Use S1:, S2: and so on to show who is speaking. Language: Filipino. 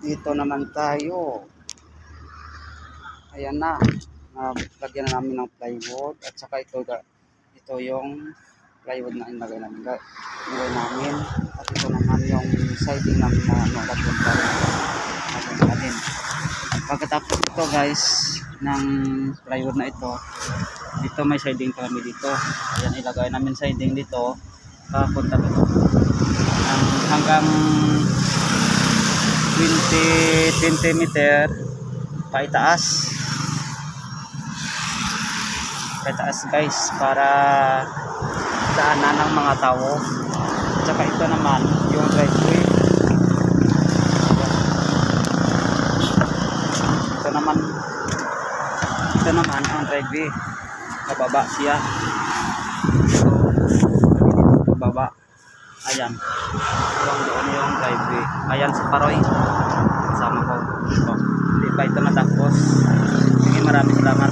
S1: Dito naman tayo. Ayan na. Lagyan na namin ng plywood. At saka ito yung plywood na inagay namin. At ito naman yung siding namin na lagyan pa rin. Pagkatapos ito guys, ng plywood na ito, dito may siding pa kami dito. Ayan, ilagay namin siding dito. Papunta dito. Hanggang 20 cm paitaas guys, para daanan ng mga tao. Tsaka ito naman yung driveway. Ito naman ang driveway, pababa siya. So pababa, ayan, hanggang doon yung driveway. Ayan si Paroy, kasama ko. So, hindi pa ito natapos. Sige, maraming salamat.